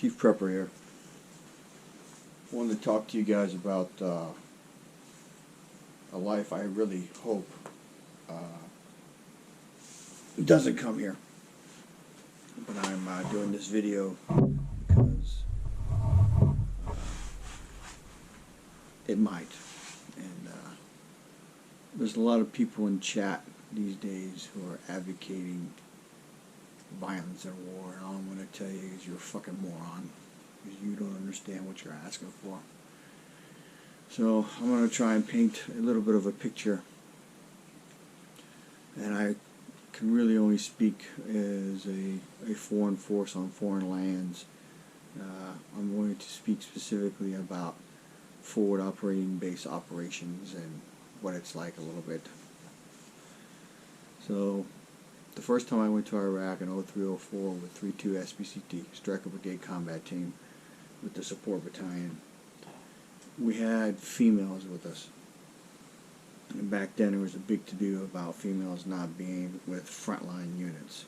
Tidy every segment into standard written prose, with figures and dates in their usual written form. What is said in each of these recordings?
Chief Prepper here. I wanted to talk to you guys about a life I really hope doesn't come here. But I'm doing this video because it might. And there's a lot of people in chat these days who are advocating violence and war, and all I'm going to tell you is you're a fucking moron, because you don't understand what you're asking for. So I'm going to try and paint a little bit of a picture, and I can really only speak as a foreign force on foreign lands. I'm going to speak specifically about forward operating base operations and what it's like a little bit. So the first time I went to Iraq in 03-04 with 32 SBCT, Striker Brigade Combat Team, with the support battalion, we had females with us. And back then there was a big to-do about females not being with frontline units.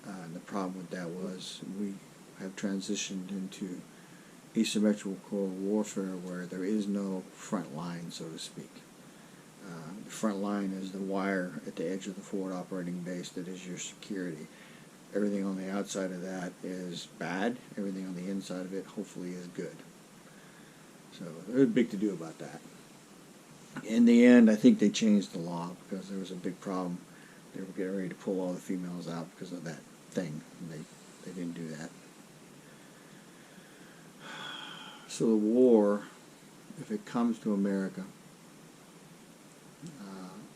And the problem with that was we have transitioned into asymmetrical warfare where there is no front line, so to speak. The front line is the wire at the edge of the forward operating base that is your security. Everything on the outside of that is bad. Everything on the inside of it hopefully is good. So there's a big to do about that. In the end, I think they changed the law because there was a big problem. They were getting ready to pull all the females out because of that thing. And they didn't do that. So the war, if it comes to America,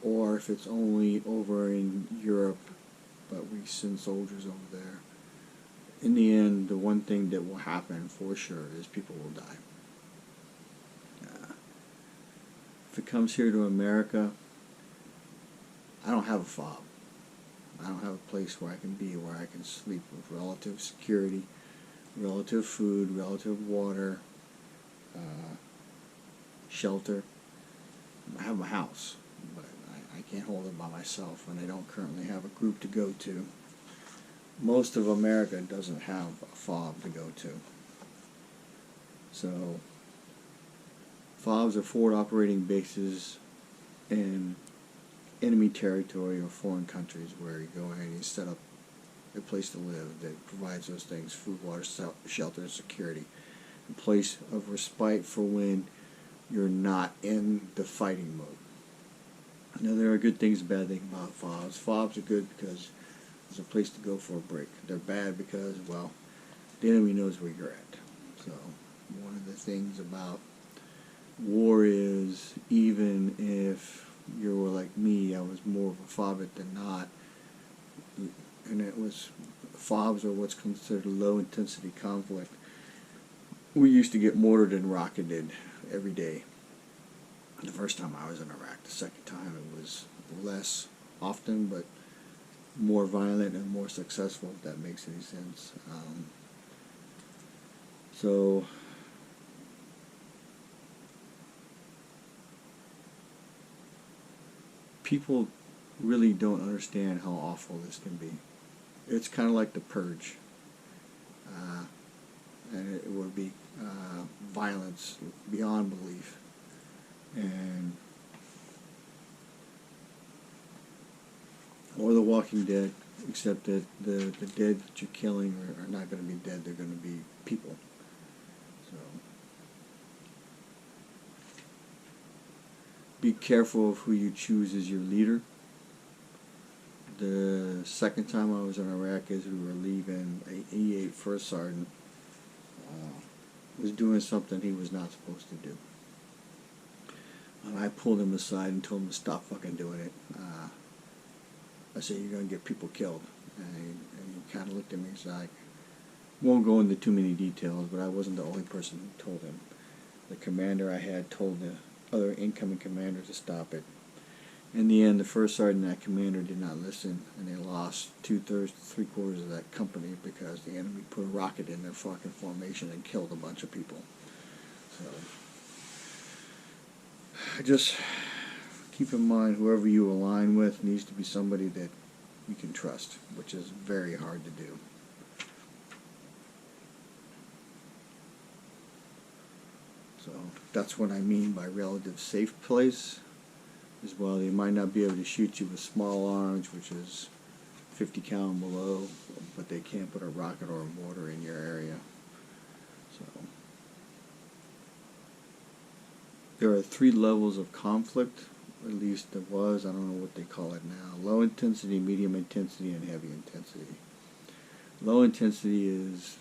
or if it's only over in Europe, but we send soldiers over there, in the end, the one thing that will happen for sure is people will die. If it comes here to America, I don't have a fob. I don't have a place where I can be, where I can sleep with relative security, relative food, relative water, shelter. I have my house, but I can't hold it by myself, and I don't currently have a group to go to. Most of America doesn't have a FOB to go to. So FOBs are forward operating bases in enemy territory or foreign countries where you go ahead and you set up a place to live that provides those things: food, water, shelter, and security. A place of respite for when you're not in the fighting mode. Now, there are good things and bad things about FOBs. FOBs are good because there's a place to go for a break. They're bad because, well, the enemy knows where you're at. So one of the things about war is, even if you were like me, I was more of a FOB than not, and it was, FOBs are what's considered low intensity conflict. We used to get mortared and rocketed every day. The first time I was in Iraq. The second time it was less often, but more violent and more successful, if that makes any sense. So people really don't understand how awful this can be. It's kind of like the Purge. And it would be violence beyond belief. And or The Walking Dead, except that the dead that you're killing are not going to be dead, they're going to be people. So be careful of who you choose as your leader. The second time I was in Iraq, as we were leaving, an E8 First Sergeant was doing something he was not supposed to do. And I pulled him aside and told him to stop fucking doing it. I said, "You're going to get people killed." And he kind of looked at me and said, won't go into too many details, but I wasn't the only person who told him. The commander I had told the other incoming commander to stop it. In the end, the first sergeant and that commander did not listen, and they lost 2/3 to 3/4 of that company because the enemy put a rocket in their fucking formation and killed a bunch of people. So just keep in mind, whoever you align with needs to be somebody that you can trust, which is very hard to do. that's what I mean by relative safe place. As well, they might not be able to shoot you with small arms, which is 50 cal and below, but they can't put a rocket or a mortar in your area. So there are 3 levels of conflict, or at least there was. I don't know what they call it now. Low intensity, medium intensity, and heavy intensity. Low intensity is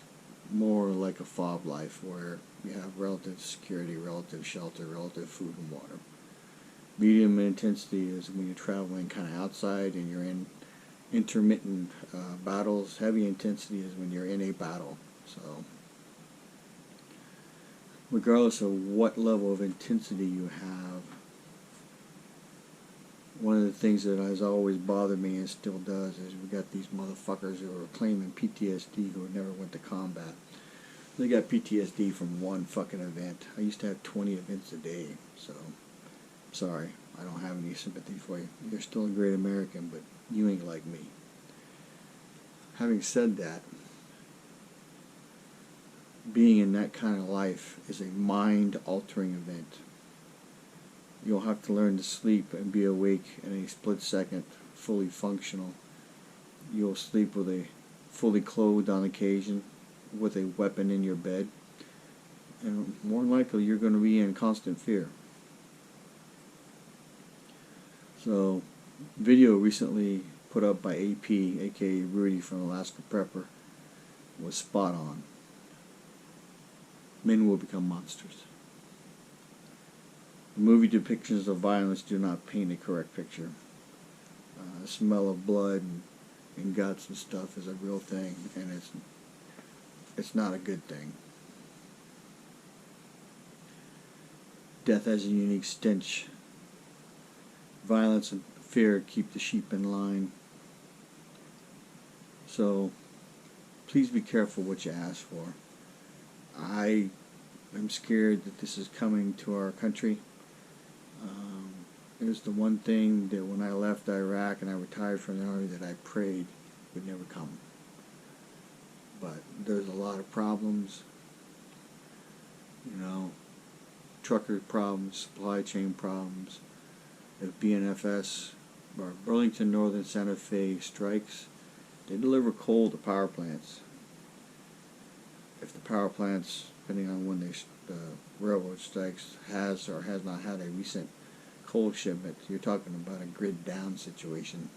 more like a fob life, where you have relative security, relative shelter, relative food and water. Medium intensity is when you're traveling kind of outside and you're in intermittent battles. Heavy intensity is when you're in a battle. So regardless of what level of intensity you have, one of the things that has always bothered me and still does is we got these motherfuckers who are claiming PTSD who never went to combat. They got PTSD from one fucking event. I used to have 20 events a day, so sorry, I don't have any sympathy for you. You're still a great American, but you ain't like me. Having said that, being in that kind of life is a mind-altering event. You'll have to learn to sleep and be awake in a split second, fully functional. You'll sleep with a fully clothed on occasion, with a weapon in your bed, and more than likely you're going to be in constant fear. So, video recently put up by AP, aka Rudy from Alaska Prepper, was spot on. Men will become monsters. The movie depictions of violence do not paint a correct picture. The smell of blood and guts and stuff is a real thing, and it's not a good thing. Death has a unique stench. Violence and fear keep the sheep in line. So, please be careful what you ask for. I am scared that this is coming to our country. It was the one thing that when I left Iraq and I retired from the Army that I prayed would never come. But there's a lot of problems, trucker problems, supply chain problems. If BNFS or Burlington Northern Santa Fe strikes, they deliver coal to power plants. If the power plants, depending on when the railroad strikes, has or has not had a recent coal shipment, you're talking about a grid down situation.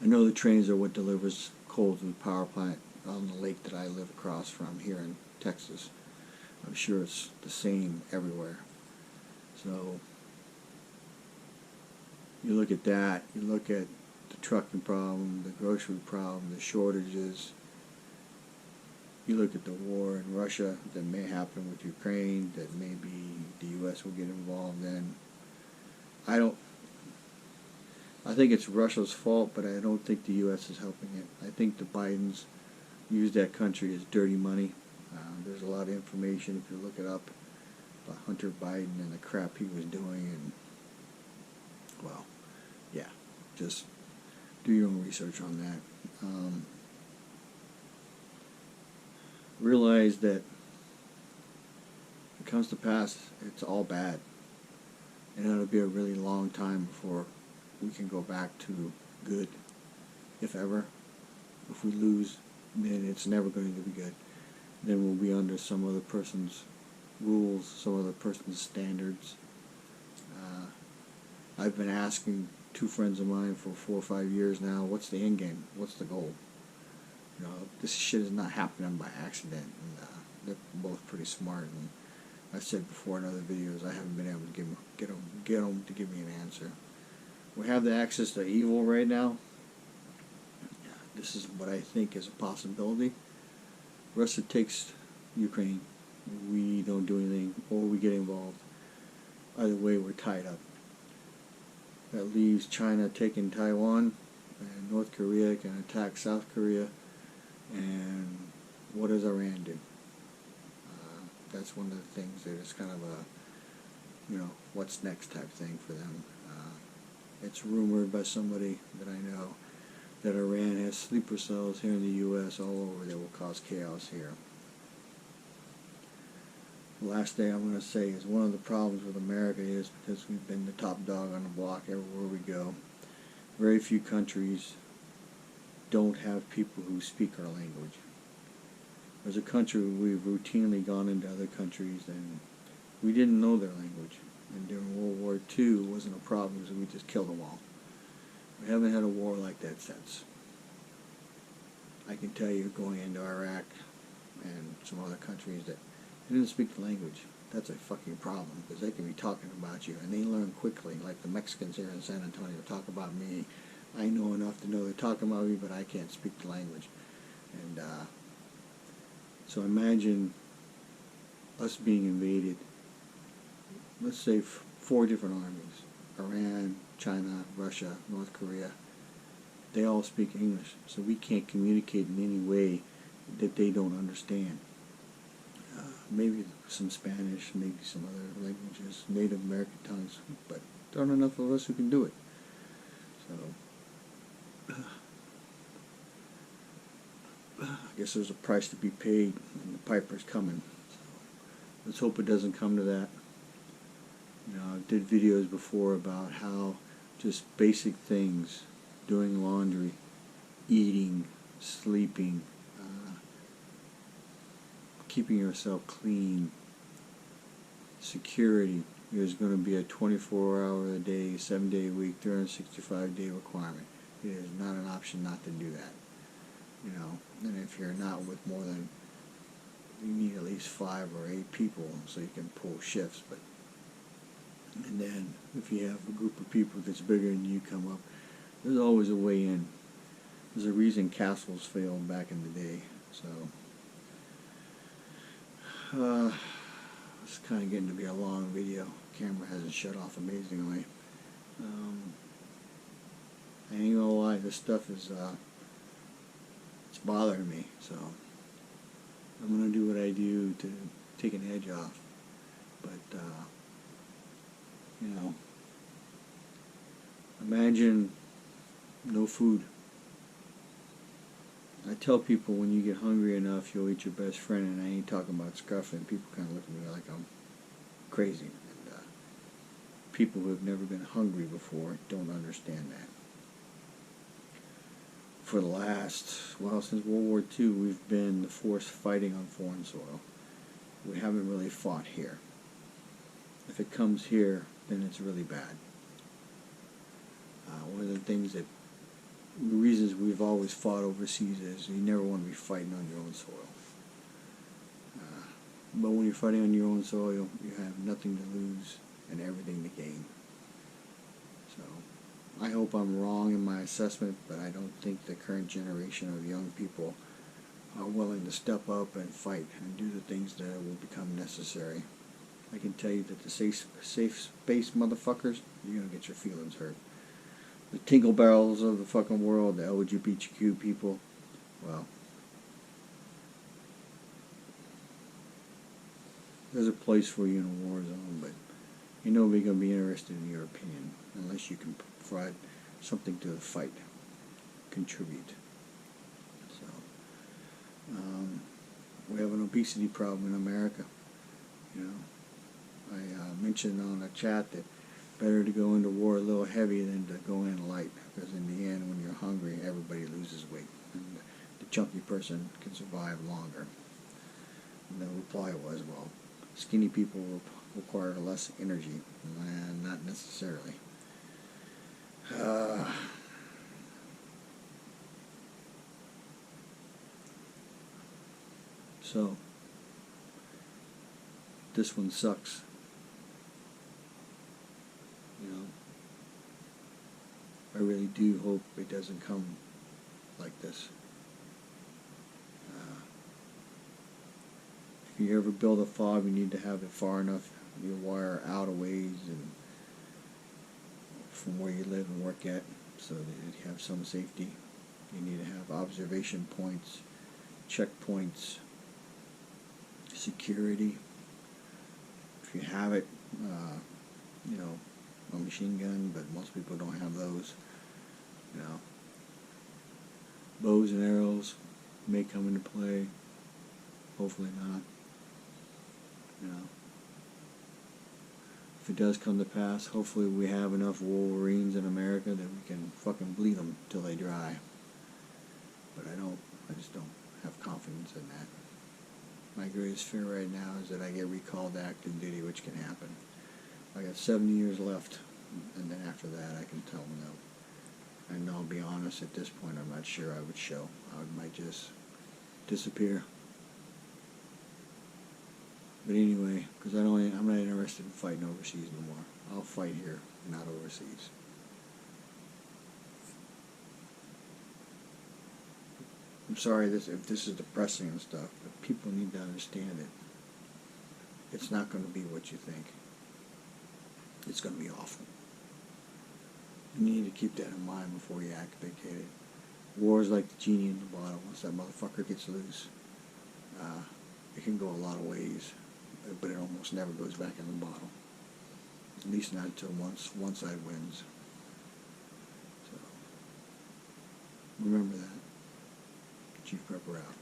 I know the trains are what delivers coal to the power plant on the lake that I live across from here in Texas. I'm sure it's the same everywhere. So you look at that, you look at the trucking problem, the grocery problem, the shortages. You look at the war in Russia that may happen with Ukraine, that maybe the U.S. will get involved in. I think it's Russia's fault, but I don't think the U.S. is helping it. I think the Bidens use that country as dirty money. There's a lot of information, if you look it up, about Hunter Biden and the crap he was doing, and, well, yeah, just do your own research on that. Realize that if it comes to pass, it's all bad. And it'll be a really long time before we can go back to good, if ever. If we lose, then it's never going to be good. Then we'll be under some other person's rules, some other person's standards. I've been asking 2 friends of mine for 4 or 5 years now, what's the end game? What's the goal? This shit is not happening by accident. And, they're both pretty smart. And I've said before in other videos, I haven't been able to get them to give me an answer. We have the access to evil right now. This is what I think is a possibility. Russia takes Ukraine. We don't do anything, or we get involved. Either way, we're tied up. That leaves China taking Taiwan, and North Korea can attack South Korea. And what does Iran do? That's one of the things that is kind of a, what's next type thing for them. It's rumored by somebody that I know that Iran has sleeper cells here in the U.S. all over that will cause chaos here. The last thing I'm going to say is one of the problems with America is because we've been the top dog on the block everywhere we go. Very few countries don't have people who speak our language. As a country, we've routinely gone into other countries and we didn't know their language. And during World War II, it wasn't a problem because we just killed them all. We haven't had a war like that since. I can tell you, going into Iraq and some other countries, that they didn't speak the language. That's a fucking problem because they can be talking about you and they learn quickly. Like the Mexicans here in San Antonio talk about me. I know enough to know they're talking about me, but I can't speak the language. And so imagine us being invaded. Let's say 4 different armies: Iran, China, Russia, North Korea. They all speak English, so we can't communicate in any way that they don't understand. Maybe some Spanish, maybe some other languages, Native American tongues, but there aren't enough of us who can do it. So I guess there's a price to be paid, and the piper's coming. So let's hope it doesn't come to that. You know, I did videos before about how just basic things, doing laundry, eating, sleeping, keeping yourself clean, security. There's going to be a 24-hour-a-day, 7-day-a-week, 365-day requirement. It is not an option not to do that. You know, and if you're not with more than, you need at least 5 or 8 people so you can pull shifts. But and then if you have a group of people that's bigger than you come up, there's always a way in. There's a reason castles failed back in the day. So it's kind of getting to be a long video. Camera hasn't shut off amazingly. I ain't gonna lie, this stuff is it's bothering me. So I'm gonna do what I do to take an edge off. But you know, imagine no food. I tell people when you get hungry enough, you'll eat your best friend, and I ain't talking about scruffing. People kind of look at me like I'm crazy. And people who have never been hungry before don't understand that. For the last, well, since World War II, we've been the force fighting on foreign soil. We haven't really fought here. If it comes here, then it's really bad. One of the things that the reasons we've always fought overseas is you never want to be fighting on your own soil. But when you're fighting on your own soil, you have nothing to lose and everything to gain. So I hope I'm wrong in my assessment, but I don't think the current generation of young people are willing to step up and fight and do the things that will become necessary. I can tell you that the safe space motherfuckers, you're going to get your feelings hurt. The Tinkle Barrels of the fucking world, the LGBTQ people, well, there's a place for you in a war zone, but ain't nobody going to be interested in your opinion unless you can provide something to the fight, contribute. So, we have an obesity problem in America. You know, I mentioned on a chat that better to go into war a little heavy than to go in light, because in the end, when you're hungry, everybody loses weight, and the chunky person can survive longer. And the reply was, well, skinny people require less energy. Not necessarily. So, this one sucks. You know, I really do hope it doesn't come like this. If you ever build a fob, you need to have it far enough, your wire out of ways and from where you live and work at, so that you have some safety. You need to have observation points, checkpoints, security. If you have it, you know, a machine gun, but most people don't have those. You know, bows and arrows may come into play. Hopefully not. you know. If it does come to pass, hopefully we have enough Wolverines in America that we can fucking bleed them till they dry. But I just don't have confidence in that. My greatest fear right now is that I get recalled to active duty, which can happen. I got 70 years left, and then after that I can tell them no. And I'll be honest, at this point I'm not sure I would show. I might just disappear. But anyway, because I'm not interested in fighting overseas no more. I'll fight here, not overseas. I'm sorry if this is depressing and stuff, but people need to understand it. It's not going to be what you think. It's going to be awful. You need to keep that in mind before you act vacated. War is like the genie in the bottle. Once that motherfucker gets loose, it can go a lot of ways, but it almost never goes back in the bottle. At least not until one side wins. So remember that. Chief Prepper out.